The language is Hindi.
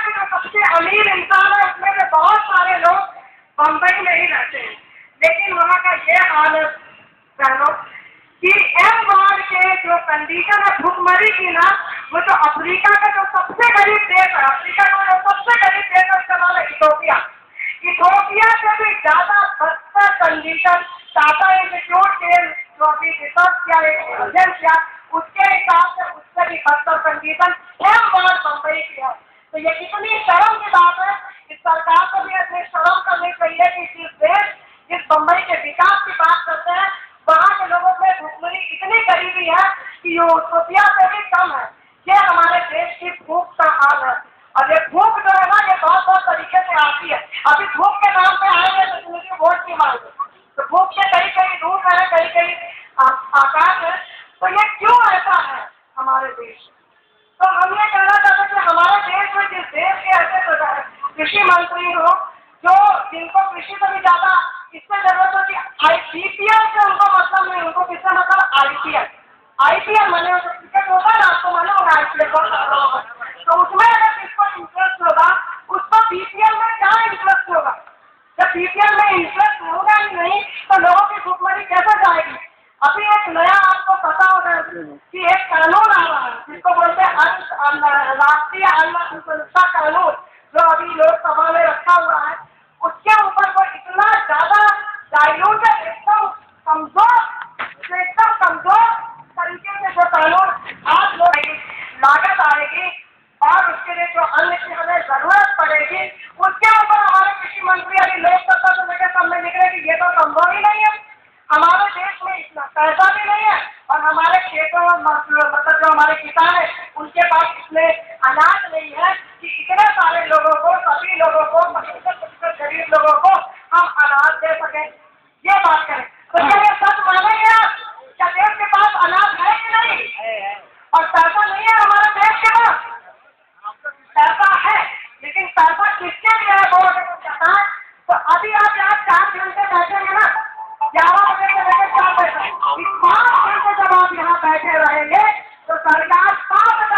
की जो सबसे अमीर इंसान है उसमें से बहुत सारे लोग बम्बई में ही रहते हैं, लेकिन वहाँ का ये हाल है बहनों कि एम वार्ड के जो कंडीशन है भुखमरी की ना, वो तो अफ्रीका का जो सबसे गरीब देश है, अफ्रीका का जो सबसे गरीब देश है उसका नाम है इथोपिया। इथोपिया से भी ज्यादा बदतर कंडीशन टाटा इंस्टीट्यूट के जो अभी रिसर्च किया, अध्ययन किया, उसके हिसाब से उससे भी बदतर कंडीशन एम वार्ड बम्बई की है। तो ये कितनी शर्म की बात है, इस सरकार को भी अपनी शर्म करनी चाहिए कि जिस देश जिस बम्बई के विकास की बात करते हैं वहाँ के लोगों में भुखमरी इतनी गरीबी है कि ये इथोपिया से भी कम है। ये हमारे देश की भूख का हाल है। और ये भूख जो है ना, ये बहुत बहुत तरीके से आती है। अभी भूख के नाम पे आएंगे तो मुझे वोट की मांग, तो भूख के कहीं कहीं रूप है, कहीं कहीं आकाश है। तो ये क्यों ऐसा है हमारे देश? तो हम ये कहना चाहते हैं कि हमारे देश में जिस देश के ऐसे कृषि मंत्री हो जो जिनको कृषि से भी ज्यादा इससे जरूरत होती है, IPL से उनको मतलब नहीं, उनको किससे मतलब IPL माने क्रिकेट होगा ना, आपको मालूम होगा IPL, तो उसमें अगर किसको इंटरेस्ट होगा उसको BPL में क्या इंटरेस्ट होगा? जब BPL में इंटरेस्ट होगा ही नहीं तो लोगों की भुखमरी कैसे जाएगी? अभी एक नया आपको पता होगा कि एक कानून आ रहा है जिसको बोलते हैं राष्ट्रीय अन्न सुरक्षा कानून, जो अभी लोकसभा में रखा हुआ है। उसके ऊपर वो इतना ज्यादा डाइल्यूटेड, एकदम कमजोर तरीके से जो कानून आज लागत आएगी और उसके लिए जो अन्न की हमें जरूरत पड़ेगी, उसके ऊपर हमारे कृषि मंत्री अभी लोकसभा से लेकर सब में निकले कि ये तो संभव ही नहीं है। हमारे देश में इतना पैसा भी नहीं है और हमारे खेतों मतलब जो हमारे किसान है उनके पास इतने अनाज नहीं है कि इतने सारे लोगों को, सभी लोगों को, 50% गरीब लोगों को हम अनाज दे सकें। ये बात करें तो क्या ये सच मानेंगे आप? क्या देश के पास अनाज है कि नहीं? और पैसा नहीं है हमारे देश के पास?